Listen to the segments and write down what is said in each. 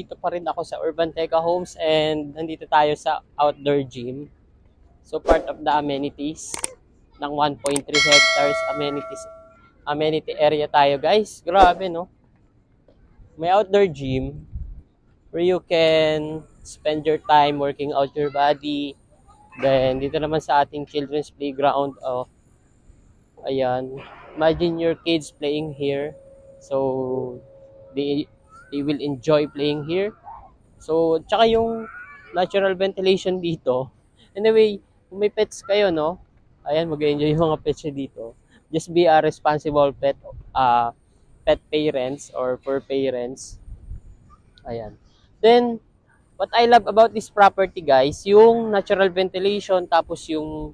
nandito pa rin ako sa Urban Teka Homes and nandito tayo sa outdoor gym. So part of the amenities ng 1.3 hectares amenity area tayo, guys. Grabe, no? May outdoor gym where you can spend your time working out your body. Then dito naman sa ating children's playground, oh, ayan. Imagine your kids playing here. So they will enjoy playing here. So tsaka yung natural ventilation dito. Anyway, kung may pets kayo, no? Ayan, mag-enjoy yung mga pets dito. Just be a responsible pet parents or for parents. Ayan. Then, what I love about this property, guys, yung natural ventilation, tapos yung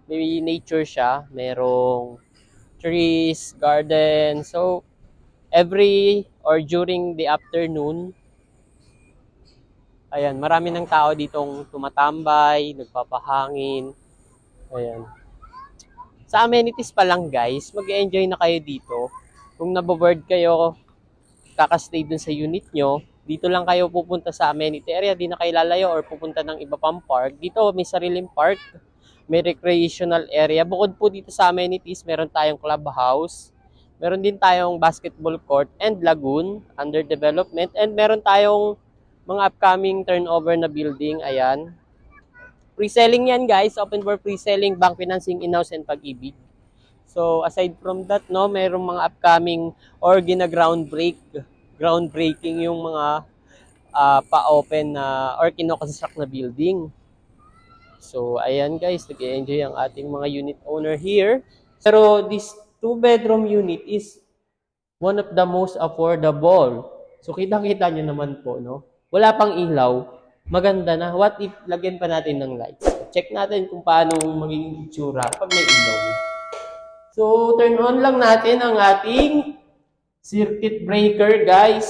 may nature siya, merong trees, garden. So, every or during the afternoon, ayan, marami ng tao ditong tumatambay, nagpapahangin. Ayan. Sa amenities pa lang, guys, mag-enjoy na kayo dito. Kung naboboard kayo, kakastay dun sa unit nyo, dito lang kayo pupunta sa amenity area, di na kayo lalayo or pupunta ng iba pang park. Dito may sariling park, may recreational area. Bukod po dito sa amenities, meron tayong clubhouse, meron din tayong basketball court and lagoon under development, and meron tayong mga upcoming turnover na building. Ayan. Pre-selling yan, guys. Open for pre-selling, bank financing, in-house, and pag-ibig. So aside from that, no, merong mga upcoming or groundbreaking yung mga pa-open na or kinoconstruct na building. So, ayan, guys, nag-enjoy ang ating mga unit owner here. Pero this 2-bedroom unit is one of the most affordable. So, kitang-kita nyo naman po, no? Wala pang ilaw. Maganda na. What if lagyan pa natin ng lights? Check natin kung paano magiging itsura pag may ilaw. So, turn on lang natin ang ating circuit breaker, guys.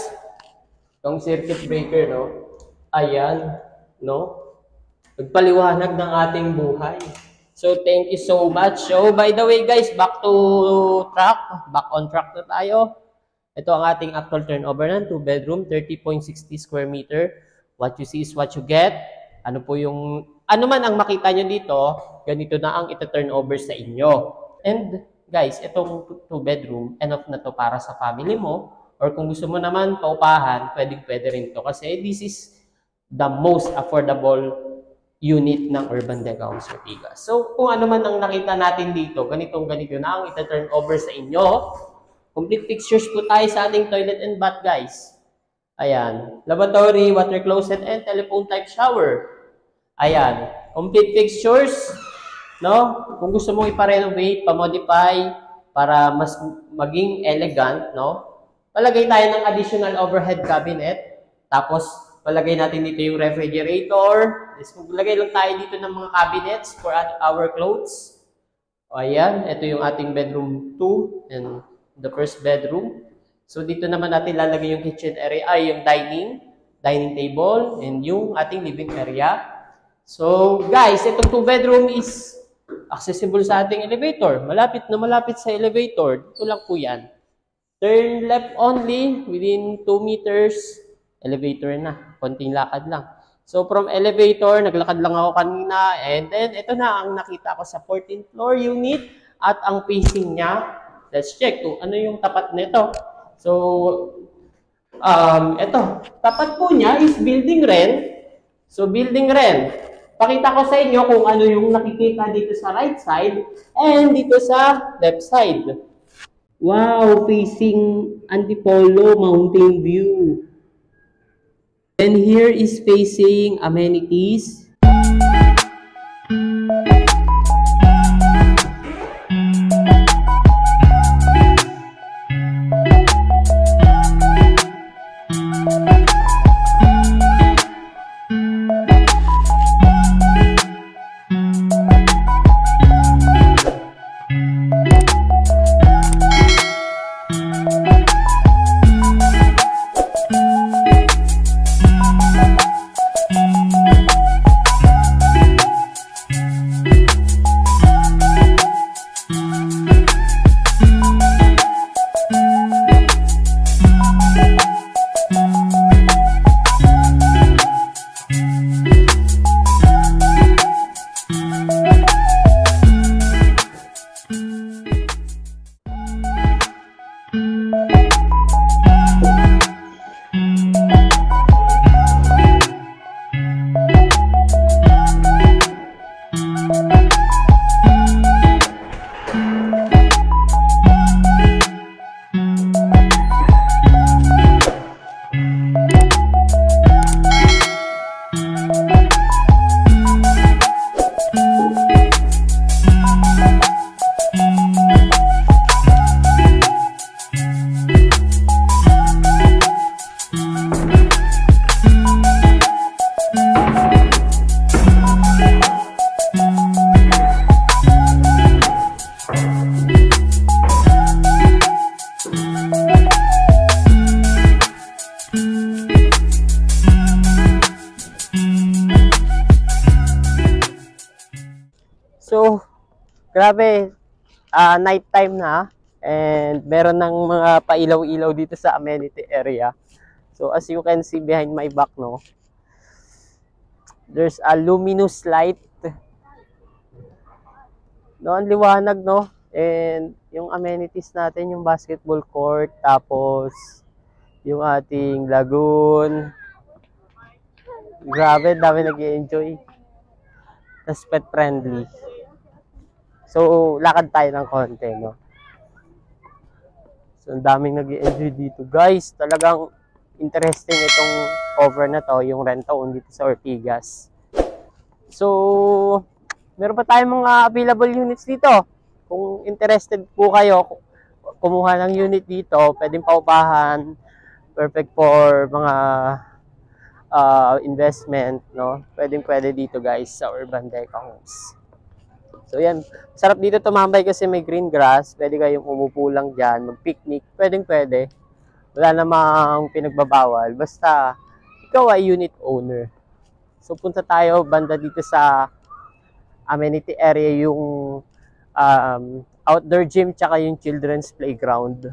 Itong circuit breaker, no? Ayan, no? Nagpaliwanag ng ating buhay. So, thank you so much. So, by the way, guys, back on track na tayo. Ito ang ating actual turnover ng 2-bedroom, 30.60 square meter. What you see is what you get. Ano man ang makita nyo dito, ganito na ang ita-turnover sa inyo. And, guys, itong 2-bedroom, enough na to para sa family mo. Or kung gusto mo naman paupahan, pwede rin to. Kasi this is the most affordable unit ng Urban Teka Homes Ortigas. So, kung ano man ang nakita natin dito, ganito na ang ita-turn over sa inyo. Complete fixtures po tayo sa ating toilet and bath, guys. Ayan. Lavatory, water closet, and telephone type shower. Ayan. Complete fixtures. No? Kung gusto mong ipa-renovate, pa-modify, para mas maging elegant, no? Palagay tayo ng additional overhead cabinet. Tapos, palagay natin dito yung refrigerator. Maglagay lang tayo dito ng mga cabinets for our clothes. O, ayan. Ito yung ating bedroom 2 and the first bedroom. So, dito naman natin lalagay yung kitchen area, yung dining table, and yung ating living area. So, guys, itong 2-bedroom is accessible sa ating elevator. Malapit na malapit sa elevator. Dito lang po yan. Turn left only within 2 meters. Elevator na. Konting lakad lang. So, from elevator, naglakad lang ako kanina. And then, ito na ang nakita ko sa 14th floor unit. At ang facing niya, let's check kung ano yung tapat nito. So, ito. Tapat po niya is building rent. So, building rent. Pakita ko sa inyo kung ano yung nakikita dito sa right side and dito sa left side. Wow, facing Antipolo Mountain View. And here is facing amenities. Grabe, night time na. And meron ng mga pailaw-ilaw dito sa amenity area. So as you can see behind my back, no, there's a luminous light. No, ang liwanag, no? And yung amenities natin, yung basketball court, tapos yung ating lagoon. Grabe, dami nag-i-enjoy. Tapos pet friendly. So, lakad tayo ng konti, no? So, ang daming nag-i-enjoy dito. Guys, talagang interesting itong cover na to, yung rent-to-own dito sa Ortigas. So, meron pa tayong mga available units dito. Kung interested po kayo, kumuha ng unit dito, pwedeng paupahan. Perfect for mga investment, no? Pwede dito guys sa Urban Deca Homes. So yan, sarap dito tumambay kasi may green grass. Pwede kayong umupo lang dyan, mag-picnic. Pwede. Wala namang pinagbabawal. Basta ikaw ay unit owner. So punta tayo banda dito sa amenity area, yung outdoor gym tsaka yung children's playground.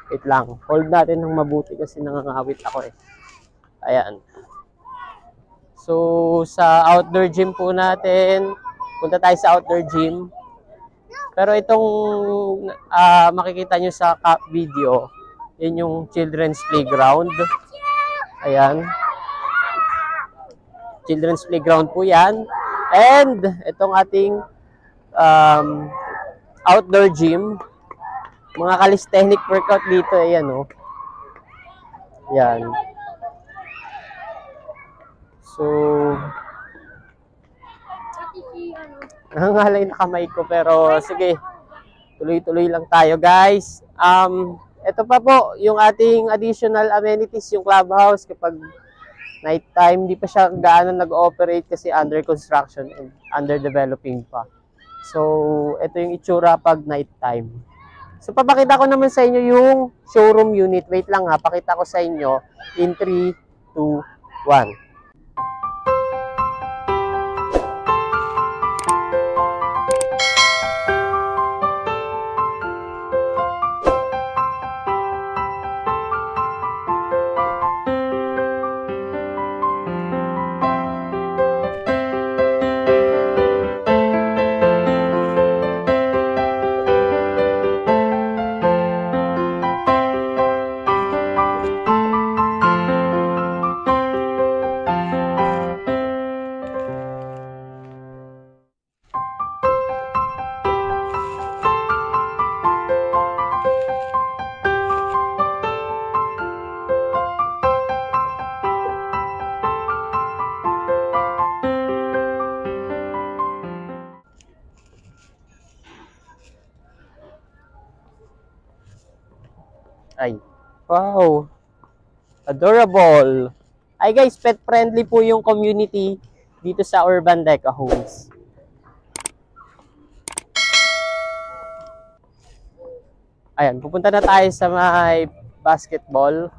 Wait lang, hold natin ng mabuti kasi nangangawit ako eh. Ayan. So sa outdoor gym po natin, punta tayo sa outdoor gym. Pero itong makikita nyo sa video, yun yung children's playground. Ayan. Children's playground po yan. And itong ating outdoor gym, mga calisthenic workout dito, ayan o. Yan. So, nangangalay na kamay ko, pero sige, tuloy-tuloy lang tayo guys. Ito pa po, yung ating additional amenities, yung clubhouse kapag nighttime, di pa siya gaano nag-ooperate kasi under construction and under developing pa. So, ito yung itsura pag nighttime. So, papakita ko naman sa inyo yung showroom unit. Wait lang ha, pakita ko sa inyo in 3, 2, 1. Ay, wow, adorable. Ay guys, pet friendly po yung community dito sa Urban Deca Homes. Ayan, pupunta na tayo sa may basketball.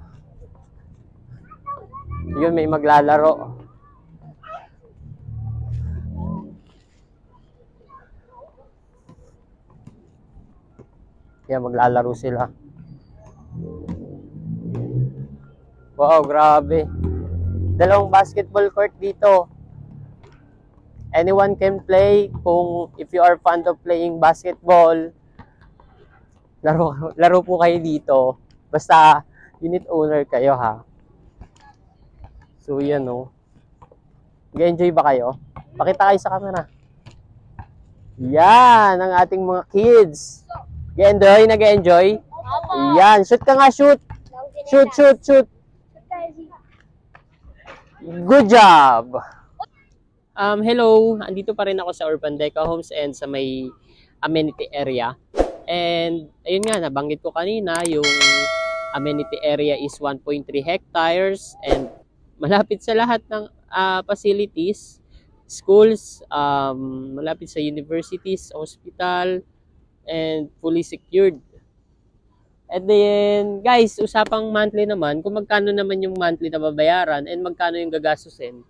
Yun, may maglalaro. Yan, maglalaro sila. Wow, grabe. Dalawang basketball court dito. Anyone can play. Kung if you are fond of playing basketball, laro po kayo dito. Basta unit owner kayo ha. So yan o. Nag-enjoy ba kayo? Pakita kayo sa camera. Yan ang ating mga kids. Nag-enjoy? Yan, shoot ka nga, shoot. Shoot. Good job! Hello, andito pa rin ako sa Urban Deca Homes and sa may amenity area. And ayun nga, nabanggit ko kanina, yung amenity area is 1.3 hectares and malapit sa lahat ng facilities, schools, malapit sa universities, hospital, and fully secured. And then, guys, usapang monthly naman, kung magkano naman yung monthly na babayaran and magkano yung gagastusin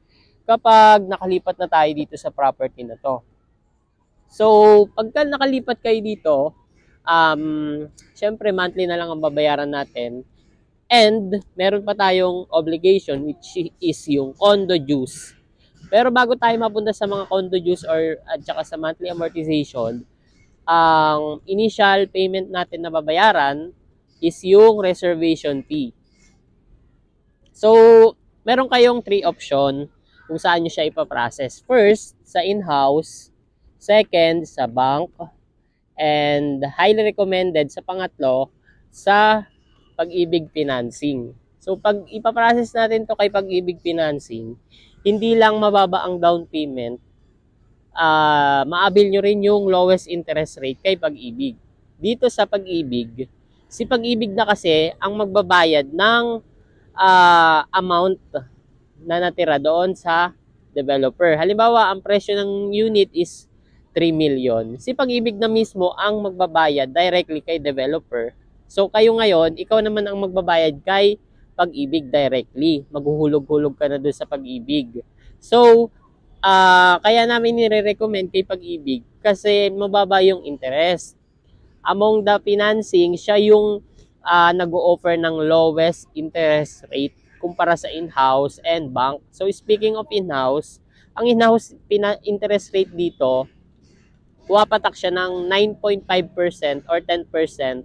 kapag nakalipat na tayo dito sa property na to. So, pagka nakalipat kayo dito, syempre monthly na lang ang babayaran natin. And meron pa tayong obligation which is yung condo dues. Pero bago tayo mapunta sa mga condo dues at saka sa monthly amortization, ang initial payment natin na babayaran is yung reservation fee. So, meron kayong 3 option kung saan nyo siya ipaprocess. First, sa in-house. Second, sa bank. And highly recommended sa pangatlo, sa Pag-ibig Financing. So, pag ipaprocess natin to kay Pag-ibig Financing, hindi lang mababa ang down payment, maabil nyo rin yung lowest interest rate kay Pag-ibig. Dito sa Pag-ibig, si Pag-ibig na kasi ang magbabayad ng amount na natira doon sa developer. Halimbawa, ang presyo ng unit is 3 million. Si Pag-ibig na mismo ang magbabayad directly kay developer. So, kayo ngayon, ikaw naman ang magbabayad kay Pag-ibig directly. Maghuhulog-hulog ka na doon sa Pag-ibig. So, kaya namin nire-recommend kay Pag-ibig kasi mababa yung interest. Among the financing, siya yung nag-o-offer ng lowest interest rate kumpara sa in-house and bank. So, speaking of in-house, ang in-house interest rate dito, puwapatak siya ng 9.5% or 10%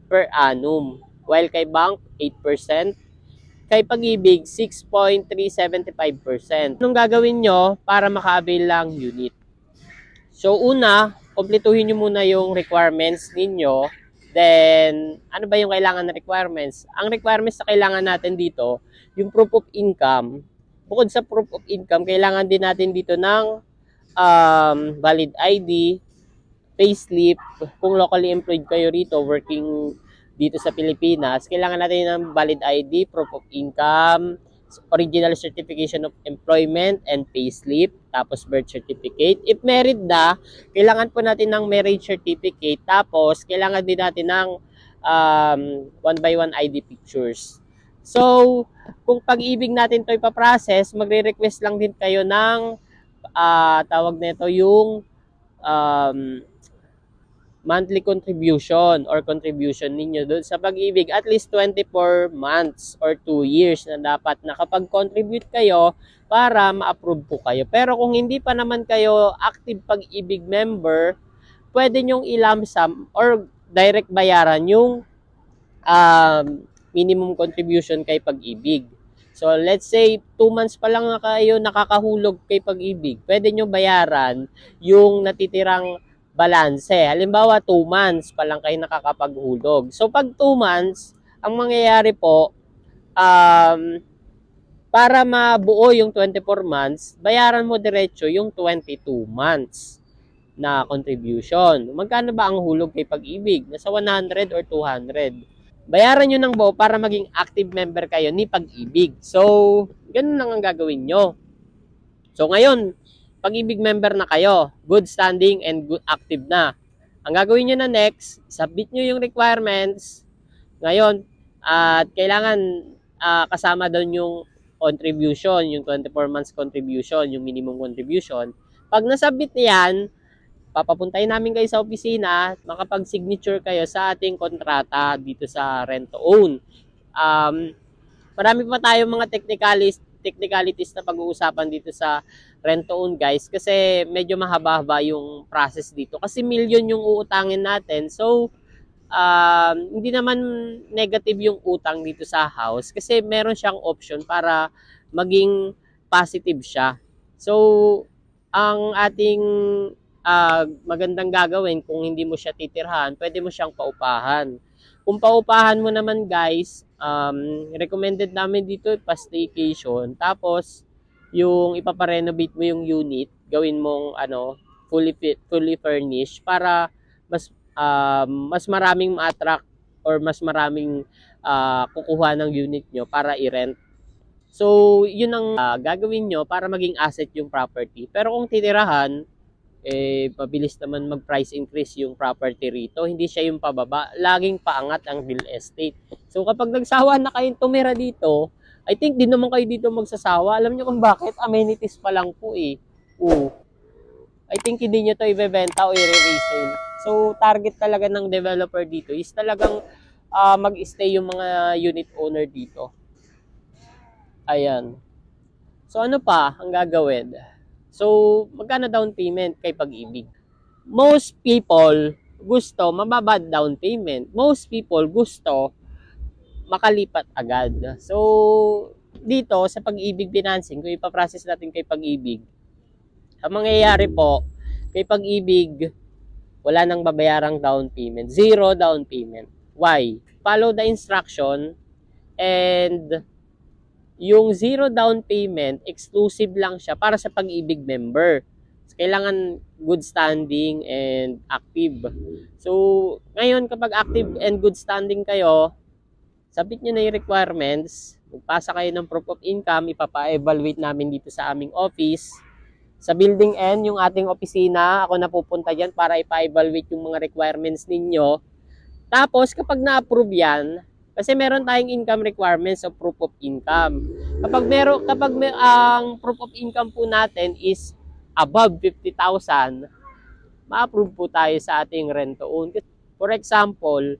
per annum. While kay bank, 8%. Kay Pag-ibig, 6.375%. Anong gagawin nyo para maka-avail lang unit? So, una, kumpletuhin nyo muna yung requirements ninyo. Then, ano ba yung kailangan na requirements? Ang requirements na kailangan natin dito, yung proof of income. Bukod sa proof of income, kailangan din natin dito ng valid ID, payslip. Kung locally employed kayo rito, working dito sa Pilipinas, kailangan natin ng valid ID, proof of income, original certification of employment and payslip, tapos birth certificate. If married na, kailangan po natin ng marriage certificate, tapos kailangan din natin ng 1x1 ID pictures. So, kung Pag-ibig natin ito ipaprocess, magre-request lang din kayo ng tawag nito yung monthly contribution or contribution ninyo doon sa Pag-ibig, at least 24 months or 2 years na dapat nakapag-contribute kayo para ma-approve po kayo. Pero kung hindi pa naman kayo active Pag-ibig member, pwede nyong i-lump sum or direct bayaran yung minimum contribution kay Pag-ibig. So, let's say, 2 months pa lang na kayo nakakahulog kay Pag-ibig, pwede nyo bayaran yung natitirang balanse. Halimbawa, 2 months pa lang kayo nakakapaghulog. So, pag 2 months, ang mangyayari po, para mabuo yung 24 months, bayaran mo diretso yung 22 months na contribution. Magkano ba ang hulog kay Pag-ibig? Nasa 100 or 200. Bayaran nyo ng buo para maging active member kayo ni Pag-ibig. So, ganun lang ang gagawin nyo. So, ngayon, Pag-ibig member na kayo, good standing and good active na. Ang gagawin nyo na next, submit nyo yung requirements. Ngayon, at kailangan kasama doon yung contribution, yung 24 months contribution, yung minimum contribution. Pag nasubmit niyan, papapuntahin namin kayo sa opisina, makapag-signature kayo sa ating kontrata dito sa rent to own. Marami pa tayong mga technicalities na pag-uusapan dito sa rent to own, guys, kasi medyo mahaba-haba yung process dito kasi million yung uutangin natin. So hindi naman negative yung utang dito sa house kasi meron siyang option para maging positive siya. So ang ating magandang gagawin, kung hindi mo siya titirhan, pwede mo siyang paupahan. Kung paupahan mo naman, guys, recommended namin dito pa-staycation. Tapos yung ipaparenovate mo yung unit, gawin mong fully furnished para mas maraming ma-attract or mas maraming kukuha ng unit nyo para i-rent. So, yun ang gagawin nyo para maging asset yung property. Pero kung titirahan, mabilis naman mag-price increase yung property rito. Hindi siya yung pababa. Laging paangat ang real estate. So, kapag nagsawa na kayong tumira dito, I think di naman kayo dito magsasawa. Alam niyo kung bakit? Amenities pa lang po eh. I think hindi nyo to ibebenta o i-resale. So, target talaga ng developer dito is talagang mag-stay yung mga unit owner dito. Ayan. So, ano pa ang gagawin? So, magkano down payment kay Pag-ibig? Most people gusto mababa down payment. Most people gusto makalipat agad. So, dito sa Pag-ibig Financing, kung ipaprocess natin kay Pag-ibig, ang mangyayari po, kay Pag-ibig, wala nang babayarang down payment. Zero down payment. Why? Follow the instruction and yung zero down payment, exclusive lang siya para sa Pag-ibig member. So, kailangan good standing and active. So, ngayon kapag active and good standing kayo, submit nyo na yung requirements, magpasa kayo ng proof of income, ipapa-evaluate namin dito sa aming office. Sa building N, yung ating opisina, ako na pupunta dyan para ipa-evaluate yung mga requirements ninyo. Tapos, kapag na-approve yan, kasi meron tayong income requirements o proof of income. Kapag ang proof of income po natin is above 50,000, ma-approve po tayo sa ating rent to own. For example,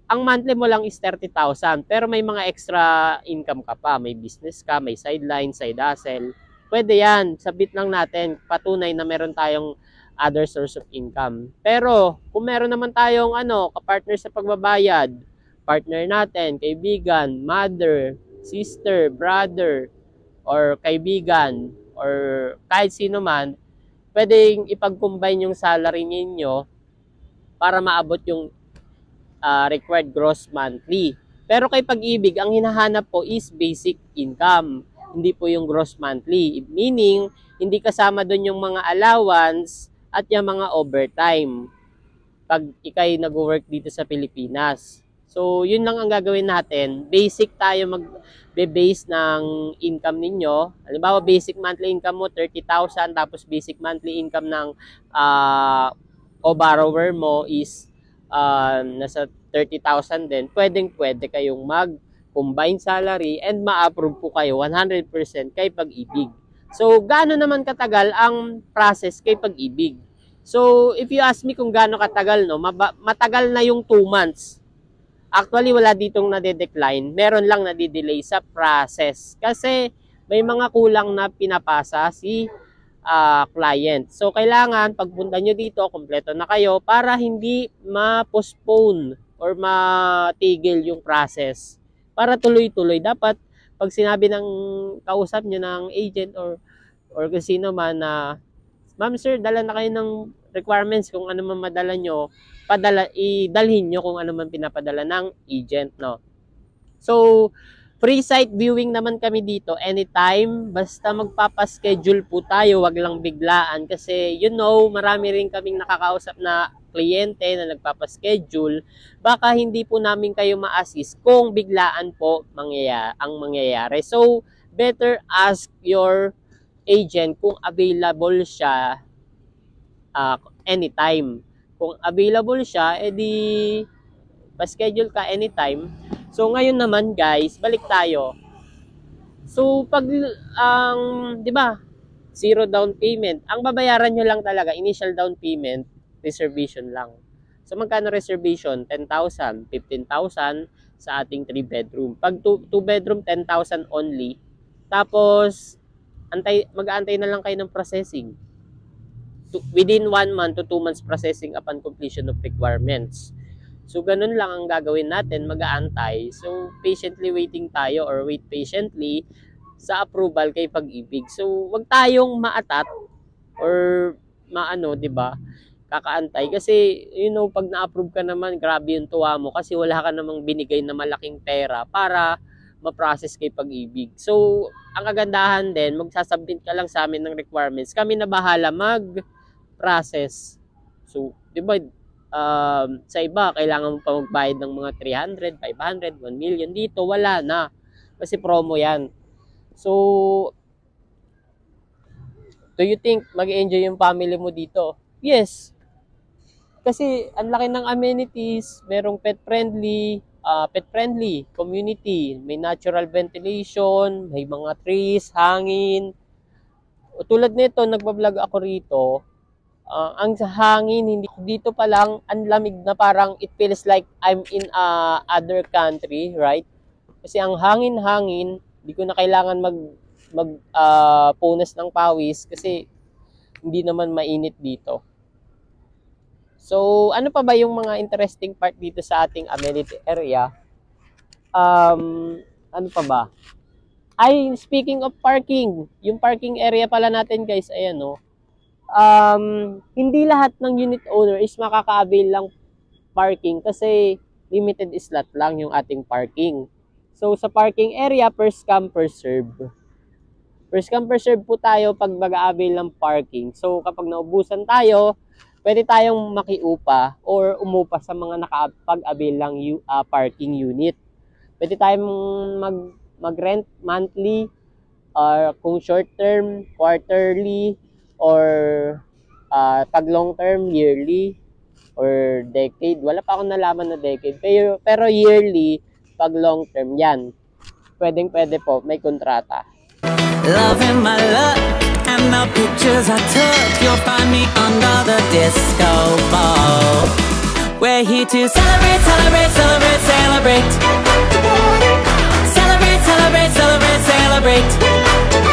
ang monthly mo lang is 30,000, pero may mga extra income ka pa. May business ka, may sideline, side hustle. Pwede yan. Submit lang natin. Patunay na meron tayong other source of income. Pero, kung meron naman tayong kapartner sa pagbabayad, partner natin, kaibigan, mother, sister, brother, or kaibigan, or kahit sino man, pwedeng ipag-combine yung salary ninyo para maabot yung required gross monthly. Pero kay Pag-ibig, ang hinahanap po is basic income. Hindi po yung gross monthly. Meaning, hindi kasama doon yung mga allowance at yung mga overtime pag ikay nag-work dito sa Pilipinas. So, yun lang ang gagawin natin. Basic tayo mag-base ng income ninyo. Halimbawa, basic monthly income mo, 30,000. Tapos, basic monthly income ng borrower mo is nasa 30,000 din. Pwede kayong mag-combine salary and ma-approve po kayo 100% kay Pag-ibig. So, gaano naman katagal ang process kay Pag-ibig? So, if you ask me kung gaano katagal, matagal na yung 2 months. Actually, wala ditong nade-decline. Meron lang nade-delay sa process. Kasi may mga kulang na pinapasa si client. So, kailangan pagpunta nyo dito, kompleto na kayo para hindi ma-postpone or matigil yung process. Para tuloy-tuloy. Dapat, pag sinabi ng kausap nyo ng agent or kung sino man na, ma'am sir, dala na kayo ng requirements kung ano man madala nyo, idalhin nyo kung ano man pinapadala ng agent, no? So, free site viewing naman kami dito anytime. Basta magpapaschedule po tayo, wag lang biglaan. Kasi, marami rin kaming nakakausap na kliyente na nagpapaschedule. Baka hindi po namin kayo ma-assist kung biglaan po ang mangyayari. So, better ask your agent kung available siya anytime. Kung available siya, edi pa-schedule ka anytime. So, ngayon naman guys, balik tayo. So, pag, di ba, zero down payment, ang babayaran nyo lang talaga, initial down payment, reservation lang. So, magkano reservation? 10,000, 15,000 sa ating 3-bedroom. Pag 2-bedroom, 10,000 only. Tapos, mag-aantay na lang kayo ng processing. Within 1 month to 2 months processing upon completion of requirements. So, ganun lang ang gagawin natin, mag-aantay. So, patiently waiting tayo or wait patiently sa approval kay Pag-ibig. So, wag tayong maatat or di ba? Kakaantay. Kasi, pag na-approve ka naman, grabe yung tuwa mo kasi wala ka namang binigay na malaking pera para ma-process kay Pag-ibig. So, ang kagandahan din, magsasubmit ka lang sa amin ng requirements. Kami na bahala mag-process. So, di ba, sa iba, kailangan mo pa magbayad ng mga 300, 500, 1 million. Dito, wala na. Kasi promo yan. So, do you think mag-enjoy yung family mo dito? Yes. Kasi, ang laki ng amenities, merong pet-friendly community, may natural ventilation, may mga trees, hangin. Tulad nito, nagbablog ako rito, Ang hangin, hindi dito pa lang, ang lamig na parang it feels like I'm in other country, right? Kasi ang hangin-hangin, hindi ko na kailangan punas ng pawis kasi hindi naman mainit dito. So, ano pa ba yung mga interesting part dito sa ating amenity area? Ano pa ba? Ay, speaking of parking, yung parking area pala natin guys, ayan no. Hindi lahat ng unit owner is makaka-avail lang parking kasi limited slot lang yung ating parking. So, sa parking area, first come, first serve. First come, first serve po tayo pag mag-a-avail ng parking. So, kapag naubusan tayo, pwede tayong makiupa or umupa sa mga nakapag-avail lang parking unit. Pwede tayong mag-rent monthly, or kung short term, quarterly, or pag long term, yearly, or decade. Wala pa akong nalaman na decade. Pero yearly, pag long term, yan. Pwede po, may kontrata. Loving my luck and the pictures I took. You'll find me under the disco ball. We're here to celebrate, celebrate, celebrate, celebrate. Celebrate, celebrate, celebrate, celebrate.